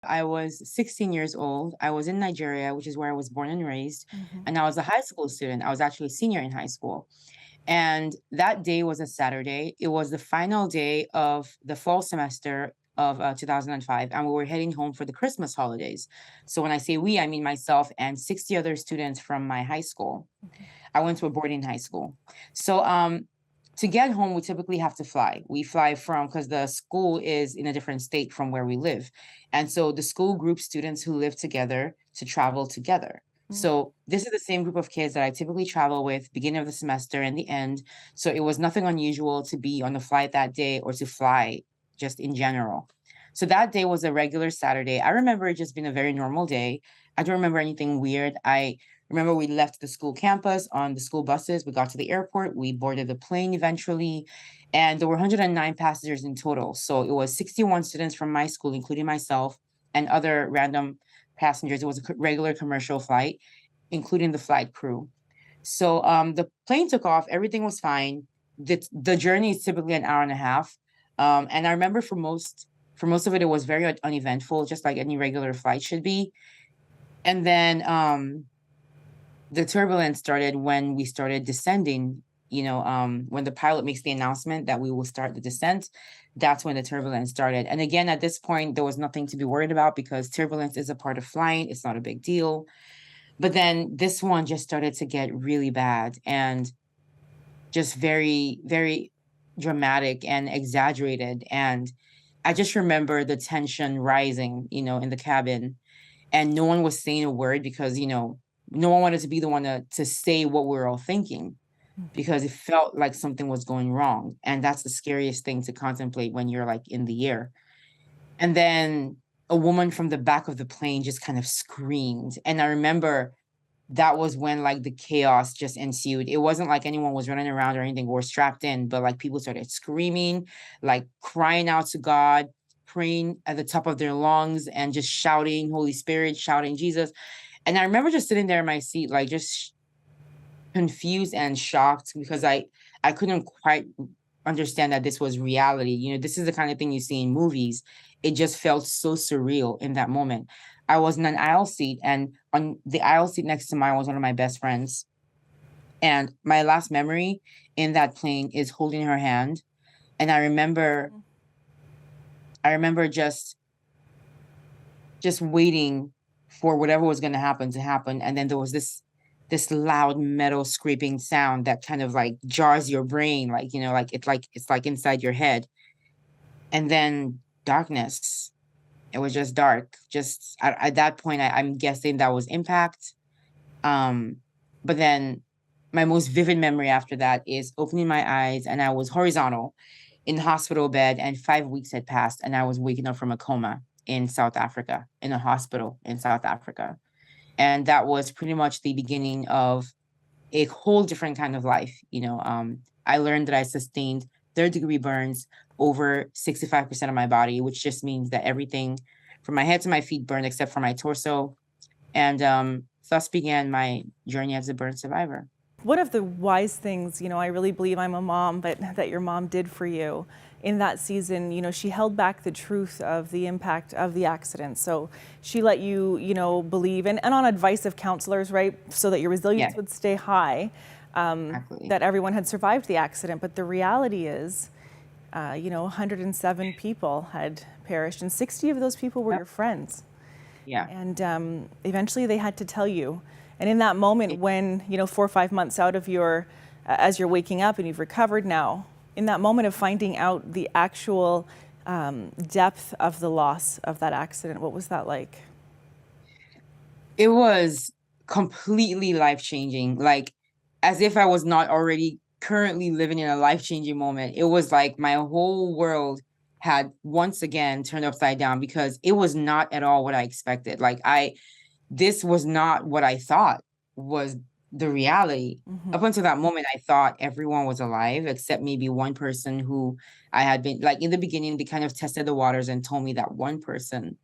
I was 16 years old. I was in Nigeria, which is where I was born and raised. Mhm. And I was a high school student. I was actually a senior in high school. And that day was a Saturday. It was the final day of the fall semester of 2005. And we were heading home for the Christmas holidays. So when I say we, I mean myself and 60 other students from my high school. Mhm. I went to a boarding high school. So to get home, we typically have to fly. We fly from, because the school is in a different state from where we live. And so the school groups students who live together to travel together. Mm. So this is the same group of kids that I typically travel with beginning of the semester and the end. So it was nothing unusual to be on the flight that day or to fly just in general. So that day was a regular Saturday. I remember it just being a very normal day. I don't remember anything weird. I remember we left the school campus on the school buses. We got to the airport. We boarded the plane eventually. And there were 109 passengers in total. So it was 61 students from my school, including myself and other random passengers. It was a regular commercial flight, including the flight crew. So the plane took off. Everything was fine. The journey is typically an hour and a half. And I remember for most of it, it was very uneventful, just like any regular flight should be. And then the turbulence started when we started descending. When the pilot makes the announcement that we will start the descent, that's when the turbulence started. And again, at this point, there was nothing to be worried about because turbulence is a part of flying. It's not a big deal. But then this one just started to get really bad and just very, very dramatic and exaggerated. And I just remember the tension rising, in the cabin, and no one was saying a word because, no one wanted to be the one to say what we were all thinking Mhm. because it felt like something was going wrong. And that's the scariest thing to contemplate when you're like in the air. And then a woman from the back of the plane just kind of screamed. And I remember that was when like the chaos just ensued. It wasn't like anyone was running around or anything or strapped in, but like people started screaming, like crying out to God, praying at the top of their lungs and just shouting Holy Spirit, shouting Jesus. And I remember just sitting there in my seat, like just confused and shocked because I couldn't quite understand that this was reality. This is the kind of thing you see in movies. It just felt so surreal in that moment. I was in an aisle seat, and on the aisle seat next to mine was one of my best friends. And my last memory in that plane is holding her hand. And I remember just waiting for whatever was going to happen. And then there was this loud metal scraping sound that kind of like jars your brain, like, like it's like inside your head. And then darkness. It was just dark. Just at that point, I'm guessing that was impact. Um, but then my most vivid memory after that is opening my eyes and I was horizontal in the hospital bed, and 5 weeks had passed, and I was waking up from a coma in South Africa, in a hospital in South Africa. And that was pretty much the beginning of a whole different kind of life. I learned that I sustained third-degree burns over 65% of my body, which just means that everything from my head to my feet burned except for my torso. And thus began my journey as a burn survivor. One of the wise things, I really believe I'm a mom, but that your mom did for you in that season, she held back the truth of the impact of the accident. So she let you, believe, and on advice of counselors, right, so that your Yeah, resilience would stay high, exactly. that everyone had survived the accident. But the reality is, 107 people had perished, and 60 of those people were Yep. your friends. Yeah. And eventually they had to tell you. And in that moment It- when, 4 or 5 months out of as you're waking up and you've recovered now, in that moment of finding out the actual depth of the loss of that accident, what was that like? It was completely life-changing, like, as if I was not already currently living in a life-changing moment. It was like my whole world had once again turned upside down because it was not at all what I expected. Like, this was not what I thought was the reality. Mm-hmm. Up until that moment, I thought everyone was alive except maybe one person who I had been like in the beginning, they kind of tested the waters and told me that one person,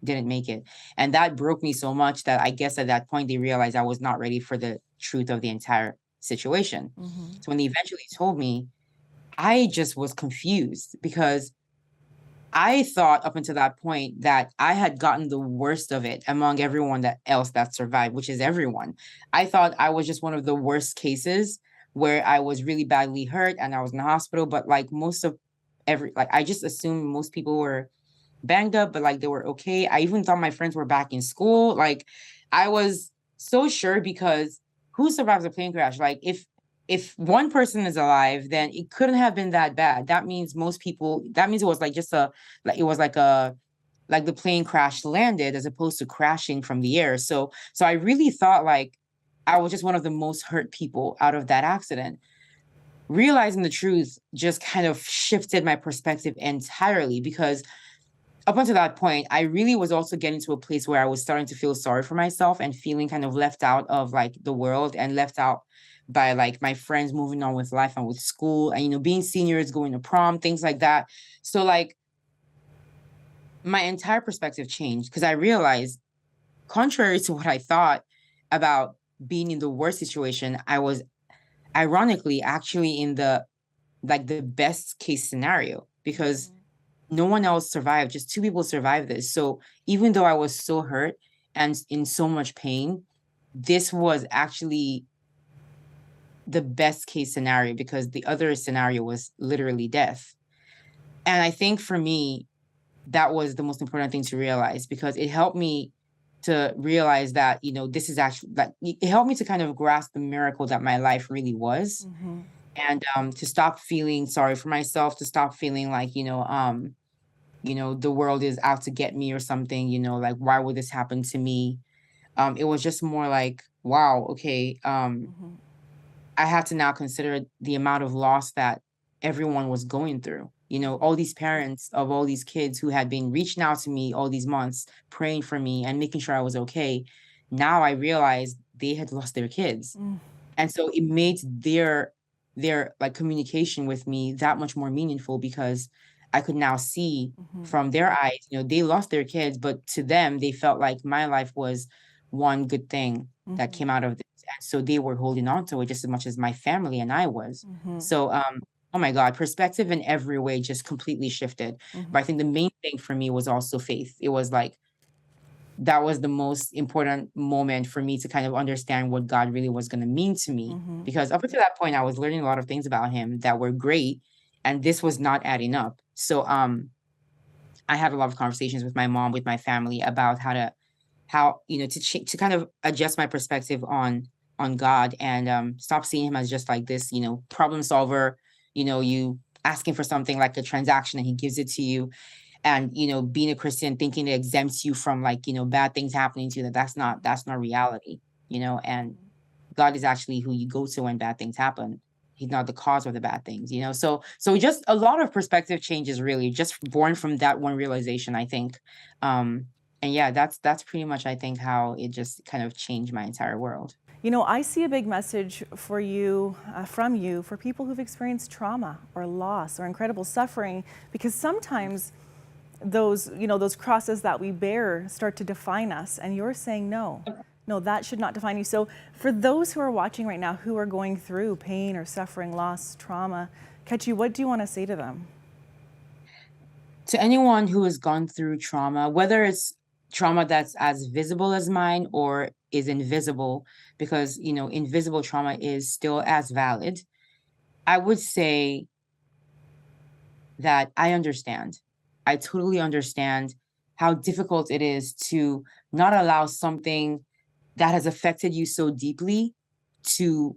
didn't make it. And that broke me so much that I guess at that point they realized I was not ready for the truth of the entire situation. Mm-hmm. So when they eventually told me, I just was confused because I thought up until that point that I had gotten the worst of it among everyone else that survived, which is everyone. I thought I was just one of the worst cases where I was really badly hurt and I was in the hospital. But like I just assumed most people were banged up, but like they were okay. I even thought my friends were back in school. Like I was so sure because who survives a plane crash? Like if one person is alive, then it couldn't have been that bad. That means it was like just like it was like the plane crash landed as opposed to crashing from the air. So I really thought like I was just one of the most hurt people out of that accident. Realizing the truth just kind of shifted my perspective entirely because up until that point, I really was also getting to a place where I was starting to feel sorry for myself and feeling kind of left out of like the world and left out by like my friends moving on with life and with school and, being seniors, going to prom, things like that. So like my entire perspective changed because I realized, contrary to what I thought about being in the worst situation, I was ironically actually in the best case scenario because no one else survived. Just two people survived this. So even though I was so hurt and in so much pain, this was actually the best case scenario because the other scenario was literally death. And I think for me, that was the most important thing to realize because it helped me to realize that, this is actually like, it helped me to kind of grasp the miracle that my life really was. And to stop feeling sorry for myself, to stop feeling like, the world is out to get me or something, like why would this happen to me? It was just more like, wow, okay, I had to now consider the amount of loss that everyone was going through. All these parents of all these kids who had been reaching out to me all these months, praying for me and making sure I was okay. Now I realized they had lost their kids. And so it made their like communication with me that much more meaningful because I could now see from their eyes, they lost their kids, but to them, they felt like my life was one good thing that came out of this. And so they were holding on to it just as much as my family and I was. So, oh my God, perspective in every way just completely shifted. But I think the main thing for me was also faith. It was like, that was the most important moment for me to kind of understand what God really was going to mean to me. Because up until that point, I was learning a lot of things about him that were great, and this was not adding up. So I had a lot of conversations with my mom, with my family about to kind of adjust my perspective on God and stop seeing him as just like this, problem solver, you asking for something like a transaction and he gives it to you. And being a Christian thinking it exempts you from like bad things happening to you, that's not reality. And God is actually who you go to when bad things happen. He's not the cause of the bad things. So just a lot of perspective changes, really just born from that one realization, I think. And yeah, that's pretty much, I think, how it just kind of changed my entire world. I see a big message for you, from you, for people who've experienced trauma or loss or incredible suffering, because sometimes those crosses that we bear start to define us, and you're saying no, that should not define you. So for those who are watching right now who are going through pain or suffering, loss, trauma, Kechi, what do you want to say to them? To anyone who has gone through trauma, whether it's trauma that's as visible as mine or is invisible, because invisible trauma is still as valid, I would say that I understand. I totally understand how difficult it is to not allow something that has affected you so deeply to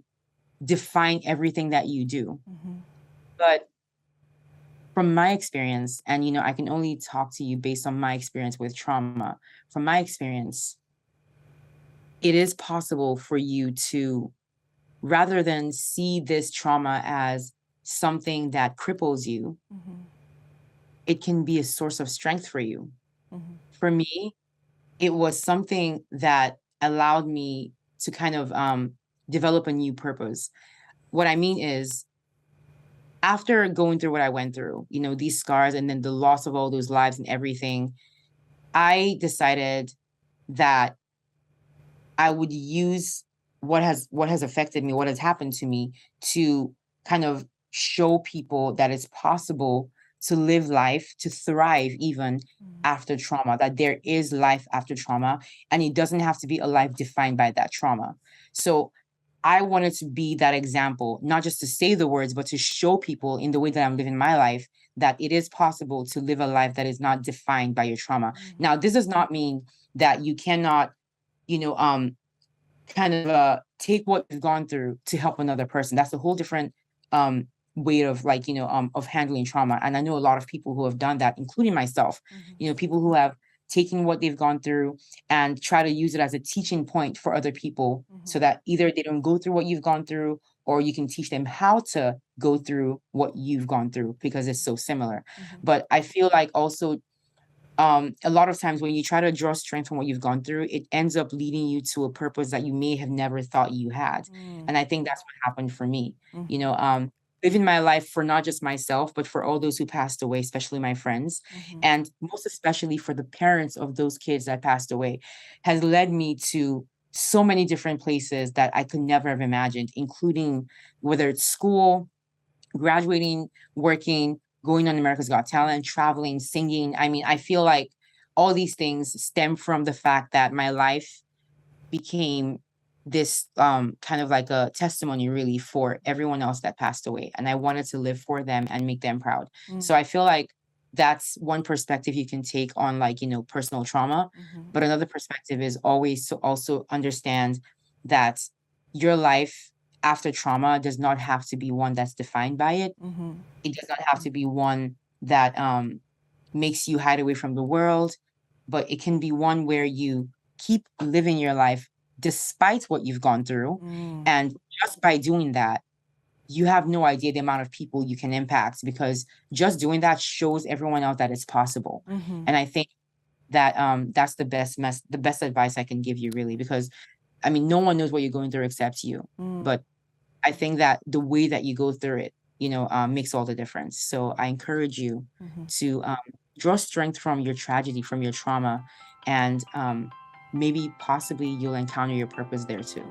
define everything that you do. But from my experience, and I can only talk to you based on my experience with trauma, from my experience, it is possible for you to, rather than see this trauma as something that cripples you, it can be a source of strength for you. For me, it was something that allowed me to kind of develop a new purpose. What I mean is, after going through what I went through, these scars and then the loss of all those lives and everything, I decided that I would use what has affected me, what has happened to me, to kind of show people that it's possible to live life, to thrive even after trauma, that there is life after trauma, and it doesn't have to be a life defined by that trauma. So I wanted to be that example, not just to say the words, but to show people in the way that I'm living my life that it is possible to live a life that is not defined by your trauma. Now, this does not mean that you cannot, you know, kind of take what you've gone through to help another person. That's a whole different way of like, of handling trauma. And I know a lot of people who have done that, including myself, people who have taken what they've gone through and try to use it as a teaching point for other people so that either they don't go through what you've gone through, or you can teach them how to go through what you've gone through because it's so similar. But I feel like also a lot of times when you try to draw strength from what you've gone through, it ends up leading you to a purpose that you may have never thought you had. And I think that's what happened for me. Living my life for not just myself, but for all those who passed away, especially my friends, and most especially for the parents of those kids that passed away, has led me to so many different places that I could never have imagined, including whether it's school, graduating, working, going on America's Got Talent, traveling, singing. I mean, I feel like all these things stem from the fact that my life became this kind of like a testimony really for everyone else that passed away. And I wanted to live for them and make them proud. So I feel like that's one perspective you can take on like, personal trauma. But another perspective is always to also understand that your life after trauma does not have to be one that's defined by it. It does not have to be one that makes you hide away from the world, but it can be one where you keep living your life despite what you've gone through. And just by doing that, you have no idea the amount of people you can impact, because just doing that shows everyone else that it's possible. And I think that that's the best advice I can give you, really, because I mean, no one knows what you're going through except you. But I think that the way that you go through it, makes all the difference. So I encourage you to draw strength from your tragedy, from your trauma, and maybe possibly you'll encounter your purpose there too.